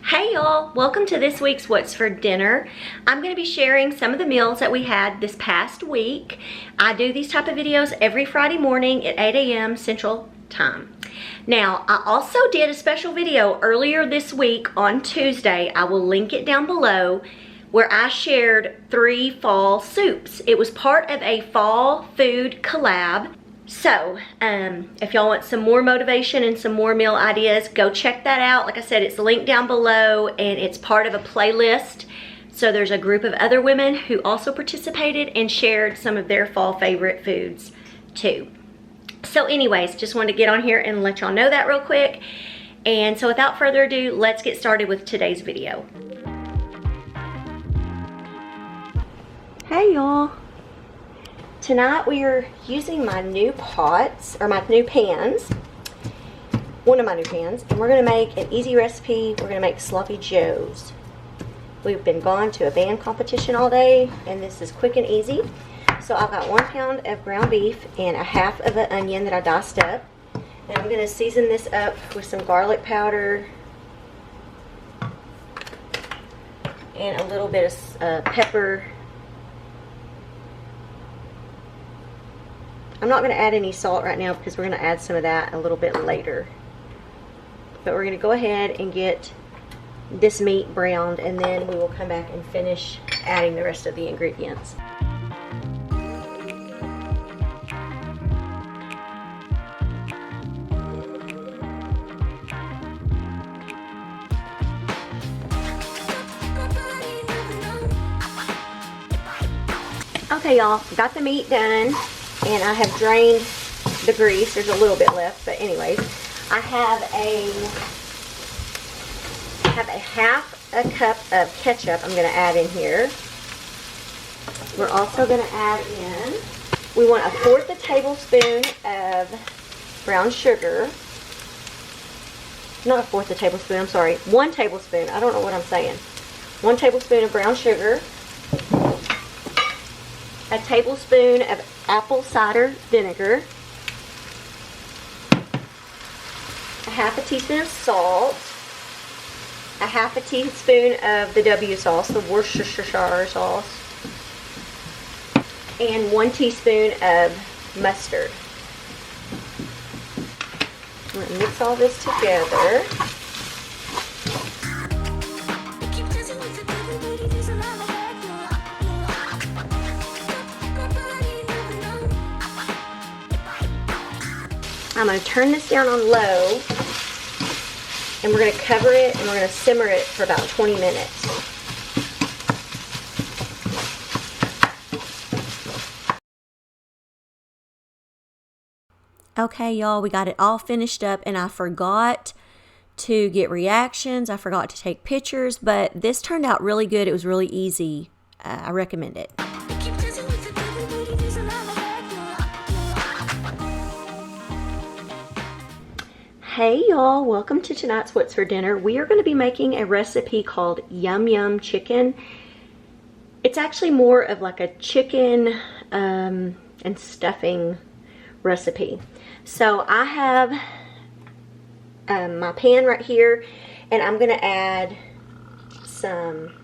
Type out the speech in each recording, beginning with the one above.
Hey y'all, welcome to this week's What's for Dinner. I'm going to be sharing some of the meals that we had this past week. I do these type of videos every Friday morning at 8 a.m. Central Time. Now, I also did a special video earlier this week on Tuesday. I will link it down below, where I shared 3 fall soups. It was part of a fall food collab. So, if y'all want some more motivation and some more meal ideas, go check that out. Like I said, it's linked down below and it's part of a playlist. So there's a group of other women who also participated and shared some of their fall favorite foods too. So anyways, just wanted to get on here and let y'all know that real quick. And so without further ado, let's get started with today's video. Hey y'all. Tonight we are using my new pots, or my new pans, one of my new pans, and we're going to make an easy recipe. We're going to make sloppy joes. We've been gone to a band competition all day, and this is quick and easy. So I've got 1 pound of ground beef and a half of an onion that I diced up. And I'm going to season this up with some garlic powder and a little bit of pepper. I'm not going to add any salt right now because we're going to add some of that a little bit later. But we're going to go ahead and get this meat browned, and then we will come back and finish adding the rest of the ingredients. Okay y'all, got the meat done. And I have drained the grease. There's a little bit left, but anyways, I have a half a cup of ketchup I'm going to add in here. We're also going to add in, we want 1/4 tablespoon of brown sugar. Not 1/4 tablespoon, I'm sorry, 1 tablespoon. I don't know what I'm saying. 1 tablespoon of brown sugar. A tablespoon of apple cider vinegar, a half a teaspoon of salt, a half a teaspoon of the W sauce, the Worcestershire sauce, and 1 teaspoon of mustard. I'm going to mix all this together. I'm going to turn this down on low, and we're going to cover it and we're going to simmer it for about 20 minutes. Okay y'all, we got it all finished up, and I forgot to get reactions. I forgot to take pictures, but this turned out really good. It was really easy. I recommend it. Hey y'all, welcome to tonight's What's for Dinner. We are going to be making a recipe called Yum Chicken. It's actually more of like a chicken and stuffing recipe. So I have my pan right here, and I'm going to add some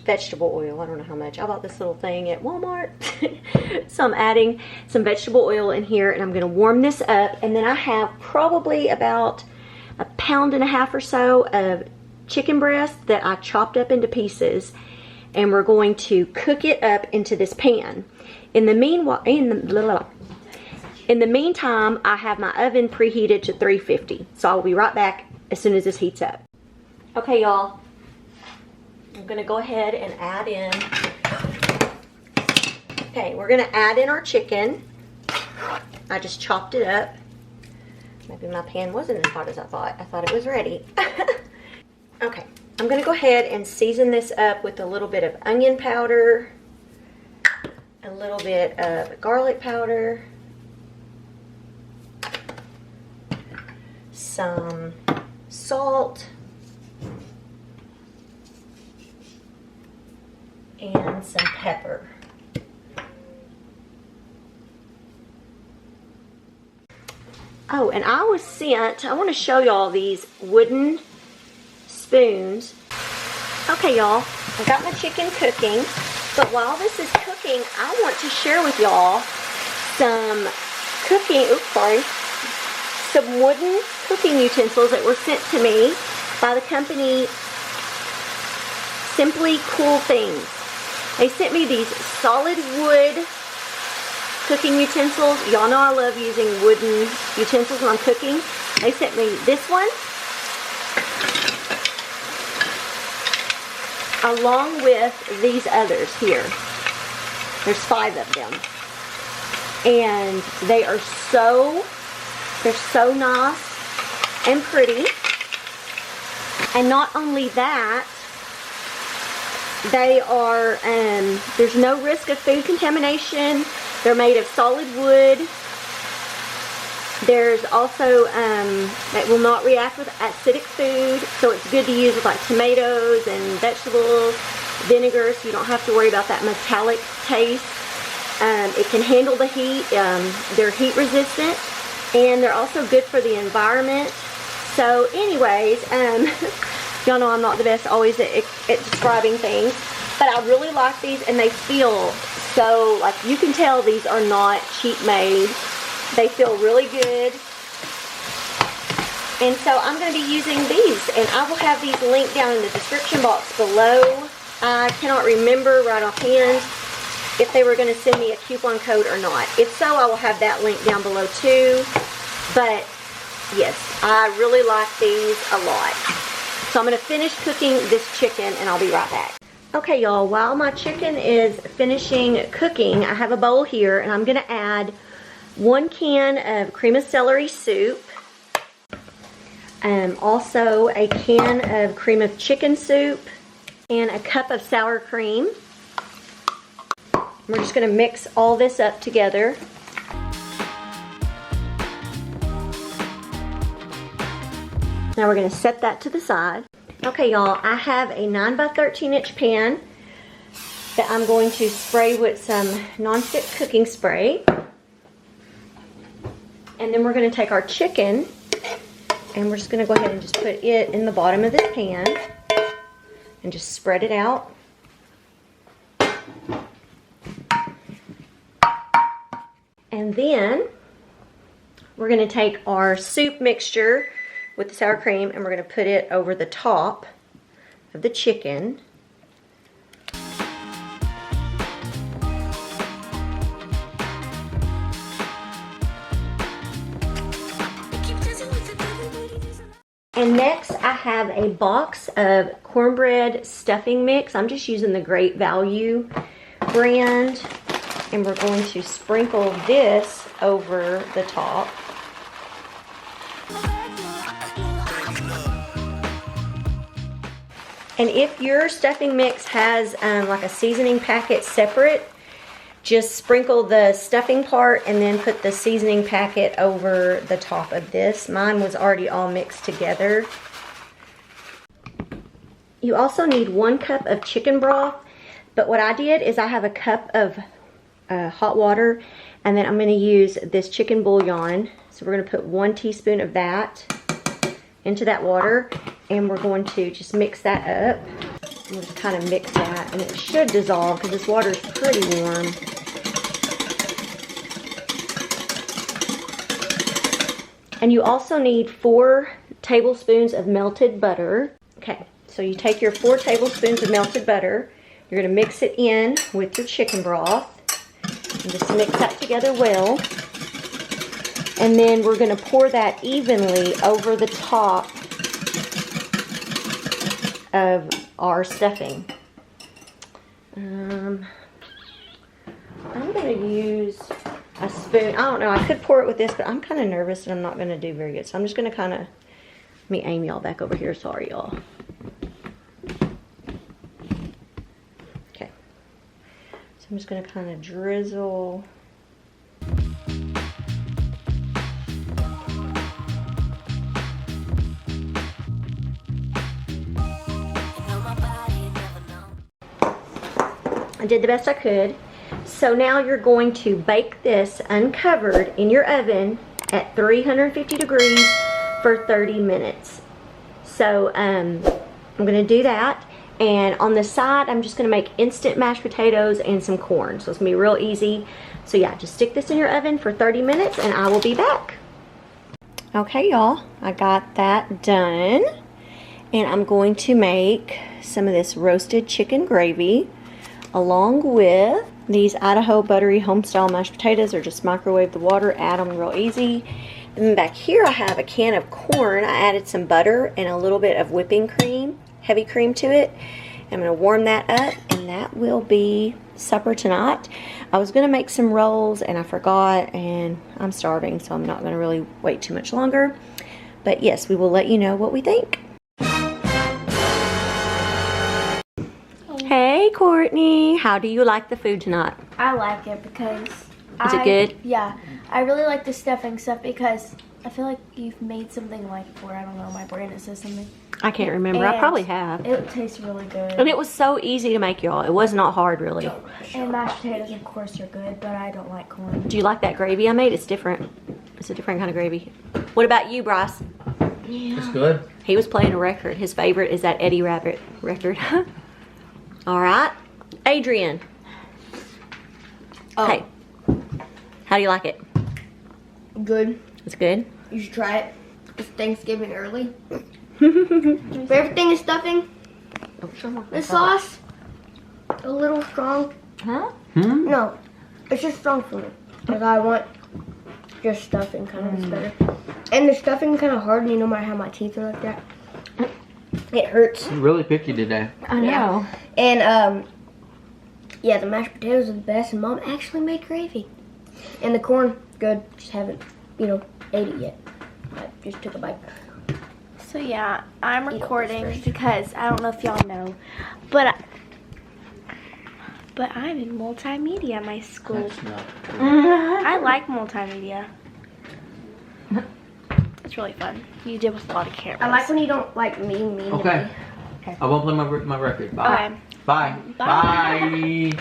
vegetable oil. I don't know how much. I bought this little thing at Walmart. So I'm adding some vegetable oil in here, and I'm going to warm this up. And then I have probably about 1.5 pounds or so of chicken breast that I chopped up into pieces, and we're going to cook it up into this pan. In the meantime, I have my oven preheated to 350. So I'll be right back as soon as this heats up. Okay y'all, I'm going to go ahead and add in, okay, we're going to add in our chicken. I just chopped it up. Maybe my pan wasn't as hot as I thought. I thought it was ready. Okay, I'm going to go ahead and season this up with a little bit of onion powder, a little bit of garlic powder, some salt, and some pepper. Oh, and I was sent, I want to show y'all these wooden spoons. Okay, y'all, I got my chicken cooking, but while this is cooking, I want to share with y'all some some wooden cooking utensils that were sent to me by the company Simply Cool Things. They sent me these solid wood cooking utensils. Y'all know I love using wooden utensils when I'm cooking. They sent me this one, along with these others here. There's 5 of them. And they're so nice and pretty. And not only that, they are, there's no risk of food contamination. They're made of solid wood. There's also, that will not react with acidic food, so it's good to use with like tomatoes and vegetables, vinegar, so you don't have to worry about that metallic taste. It can handle the heat. They're heat resistant, and they're also good for the environment. So anyways, y'all know I'm not the best always at describing things, but I really like these, and they feel so, like, you can tell these are not cheap made. They feel really good. And so I'm going to be using these, and I will have these linked down in the description box below. I cannot remember right offhand if they were going to send me a coupon code or not. If so, I will have that link down below too. But yes, I really like these a lot. So I'm going to finish cooking this chicken, and I'll be right back. Okay, y'all, while my chicken is finishing cooking, I have a bowl here, and I'm going to add 1 can of cream of celery soup, also a can of cream of chicken soup, and a cup of sour cream. We're just going to mix all this up together. Now we're going to set that to the side. Okay, y'all, I have a 9 by 13 inch pan that I'm going to spray with some nonstick cooking spray. And then we're going to take our chicken, and we're just going to go ahead and just put it in the bottom of this pan and just spread it out. And then we're going to take our soup mixture with the sour cream, and we're going to put it over the top of the chicken. And next I have a box of cornbread stuffing mix. I'm just using the Great Value brand, and we're going to sprinkle this over the top. And if your stuffing mix has like a seasoning packet separate, just sprinkle the stuffing part and then put the seasoning packet over the top of this. Mine was already all mixed together. You also need 1 cup of chicken broth, but what I did is I have a cup of hot water, and then I'm going to use this chicken bouillon. So we're going to put 1 teaspoon of that into that water, and we're going to just mix that up. And just kind of mix that, and it should dissolve because this water is pretty warm. And you also need 4 tablespoons of melted butter. Okay, so you take your 4 tablespoons of melted butter, you're going to mix it in with your chicken broth, and just mix that together well. And then we're going to pour that evenly over the top of our stuffing. I'm going to use a spoon. I don't know, I could pour it with this, but I'm kind of nervous and I'm not going to do very good. So I'm just going to kind of, let me aim y'all back over here. Sorry, y'all. Okay. So I'm just going to kind of drizzle. I did the best I could. So now you're going to bake this uncovered in your oven at 350 degrees for 30 minutes. So I'm gonna do that. And on the side, I'm just gonna make instant mashed potatoes and some corn. So it's gonna be real easy. So yeah, just stick this in your oven for 30 minutes and I will be back. Okay, y'all, I got that done. And I'm going to make some of this roasted chicken gravy along with these Idaho buttery homestyle mashed potatoes, or just microwave the water, add them real easy. And then back here I have a can of corn. I added some butter and a little bit of whipping cream, heavy cream to it. I'm going to warm that up and that will be supper tonight. I was going to make some rolls and I forgot, and I'm starving, so I'm not going to really wait too much longer. But yes, we will let you know what we think. Hey Courtney, how do you like the food tonight? I like it because Is it good? Yeah, I really like the stuffing stuff because I feel like you've made something like before. I don't know, my brain, it says something. I can't remember. I probably have. It tastes really good. And it was so easy to make, y'all. It was not hard, really. And mashed potatoes, of course, are good, but I don't like corn. Do you like that gravy I made? It's different. It's a different kind of gravy. What about you, Bryce? Yeah. It's good. He was playing a record. His favorite is that Eddie Rabbit record. All right. Adrian. Oh. Hey. How do you like it? Good. It's good? You should try it. It's Thanksgiving early. Favorite thing is stuffing. The sauce, a little strong. Huh? No, it's just strong for me. Because I want just stuffing kind of is better. And the stuffing kind of hard, and no matter how my teeth are like that, it hurts. You're really picky today. I know. Yeah. And yeah, the mashed potatoes are the best, and Mom actually made gravy. And the corn, good. Just haven't, ate it yet. I just took a bite. So yeah, I'm recording because I don't know if y'all know, but I'm in multimedia at my school. That's not true. I like multimedia. It's really fun. You did with a lot of cameras. I like when you don't like me. Okay. I won't play my record. Bye. Okay. Bye. Bye. Bye.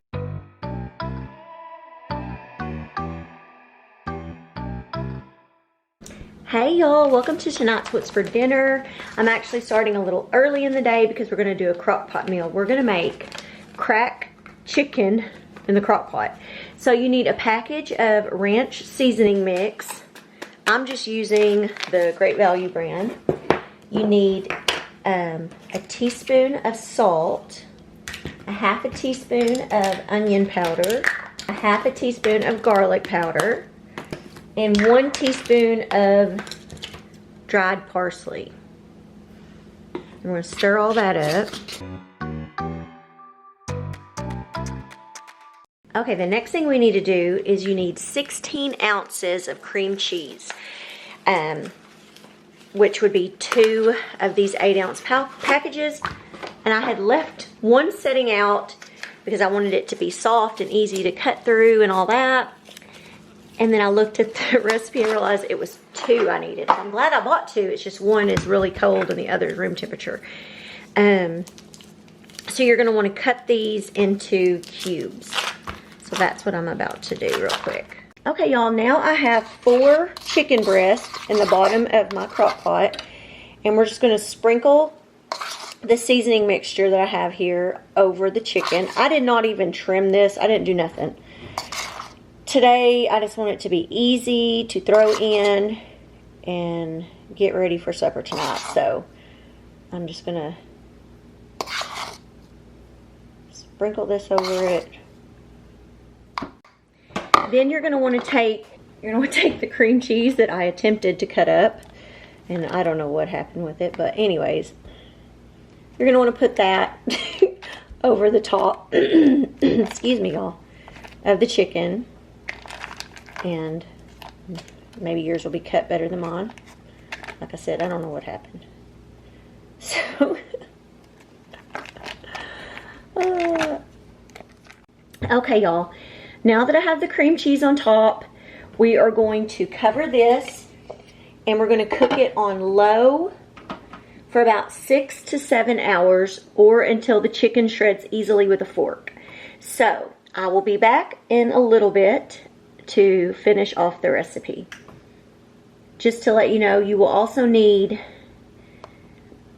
Hey y'all, welcome to tonight's What's for Dinner. I'm actually starting a little early in the day because we're going to do a crock pot meal. We're going to make crack chicken in the crock pot. So you need a package of ranch seasoning mix. I'm just using the Great Value brand. You need a teaspoon of salt, a half a teaspoon of onion powder, a half a teaspoon of garlic powder, and 1 teaspoon of dried parsley. And we're going to stir all that up. Okay, the next thing we need to do is you need 16 ounces of cream cheese, which would be 2 of these 8-ounce packages. And I had left one setting out because I wanted it to be soft and easy to cut through and all that. And then I looked at the recipe and realized it was 2 I needed. I'm glad I bought 2. It's just one is really cold and the other is room temperature. So you're going to want to cut these into cubes. So that's what I'm about to do real quick. Okay, y'all, now I have 4 chicken breasts in the bottom of my crock pot. And we're just going to sprinkle the seasoning mixture that I have here over the chicken. I did not even trim this. I didn't do nothing. Today, I just want it to be easy to throw in and get ready for supper tonight. So, I'm just going to sprinkle this over it. Then you're going to want to take the cream cheese that I attempted to cut up. And I don't know what happened with it, but anyways. You're going to want to put that over the top, excuse me, y'all, of the chicken. And maybe yours will be cut better than mine. Like I said, I don't know what happened. So, okay, y'all. Now that I have the cream cheese on top, we are going to cover this and we're going to cook it on low for about 6 to 7 hours, or until the chicken shreds easily with a fork. So, I will be back in a little bit to finish off the recipe. Just to let you know, you will also need,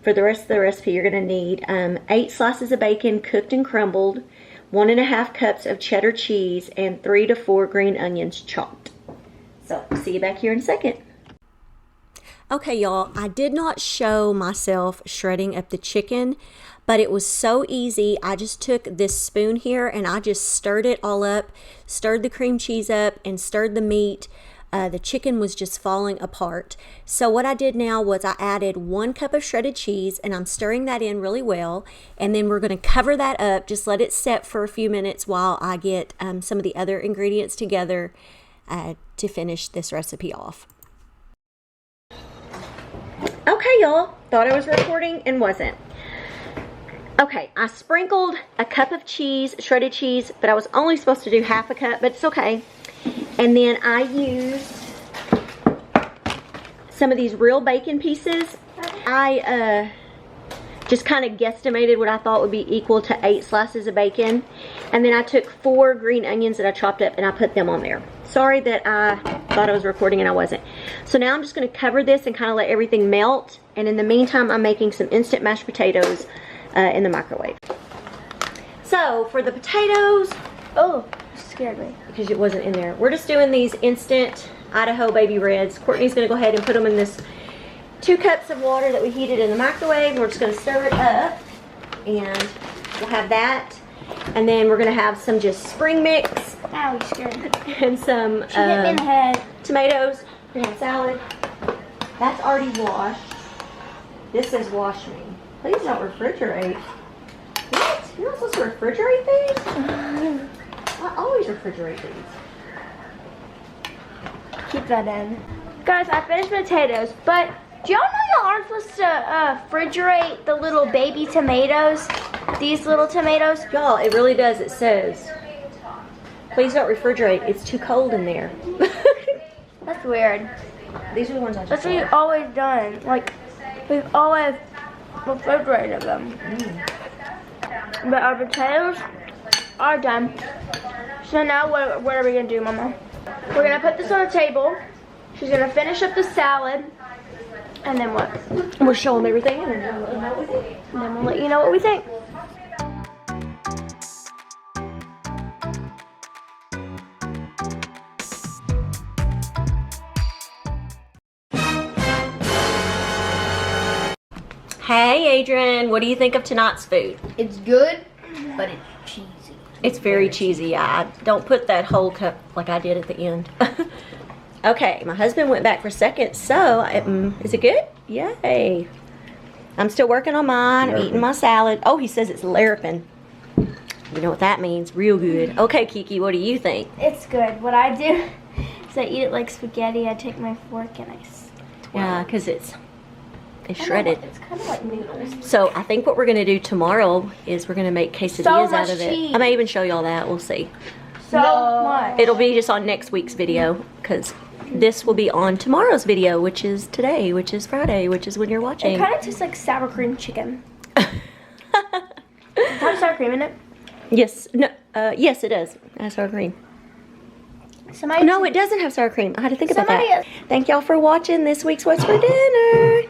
for the rest of the recipe, you're going to need 8 slices of bacon cooked and crumbled, 1.5 cups of cheddar cheese, and 3 to 4 green onions chopped. So, see you back here in a second. Okay, y'all, I did not show myself shredding up the chicken, but it was so easy. I just took this spoon here and I just stirred it all up, stirred the cream cheese up, and stirred the meat. The chicken was just falling apart. So what I did now was I added 1 cup of shredded cheese, and I'm stirring that in really well. And then we're going to cover that up, just let it set for a few minutes while I get some of the other ingredients together to finish this recipe off. Okay, y'all, thought I was recording and wasn't. Okay, I sprinkled a cup of cheese, shredded cheese, but I was only supposed to do half a cup, but it's okay. And then I used some of these real bacon pieces. I just kind of guesstimated what I thought would be equal to 8 slices of bacon. And then I took 4 green onions that I chopped up and I put them on there. Sorry that I thought I was recording and I wasn't. So now I'm just going to cover this and kind of let everything melt. And in the meantime, I'm making some instant mashed potatoes in the microwave. So for the potatoes, Oh, you scared me. because it wasn't in there, we're just doing these instant Idaho baby reds. Courtney's going to go ahead and put them in this 2 cups of water that we heated in the microwave. We're just going to stir it up and we'll have that. And then we're going to have some just spring mix. Ow, you scared me. And some She hit me in the head. tomatoes. We have salad. That's already washed. This says wash me. Please don't refrigerate. What? You're not supposed to refrigerate these? I always refrigerate these. Keep that in. Guys, I finished potatoes, but do y'all know y'all aren't supposed to refrigerate the little baby tomatoes? These little tomatoes? Y'all, it really does. It says, please don't refrigerate. It's too cold in there. That's weird. These are the ones I just That's what saw. we've always done. Like, we've always refrigerated them. But our potatoes are done. So now what are we going to do, Mama? We're going to put this on a table. She's going to finish up the salad. And then what? We'll show them everything and then we'll let you know what we think. And then we'll let you know what we think. Hey, Adrian, what do you think of tonight's food? It's good, but it's cheesy. It's very cheesy. I don't put that whole cup like I did at the end. Okay, my husband went back for seconds, so is it good? Yay. I'm still working on mine. I'm eating my salad. Oh, he says it's Larapin. You know what that means. Real good. Okay, Kiki, what do you think? It's good. What I do is I eat it like spaghetti. I take my fork and I Yeah, because it's shredded. It's kind of like noodles. So I think what we're going to do tomorrow is we're going to make quesadillas much out of it. cheese. I may even show y'all that. We'll see. So much. It'll be just on next week's video because this will be on tomorrow's video, which is today, which is Friday, which is when you're It watching. kind of tastes like sour cream chicken. Does it have sour cream in it? Yes. No. Yes, it does. It has sour cream. Somebody No, it doesn't have sour cream. I had to think about Somebody that. Thank y'all for watching this week's What's for Dinner.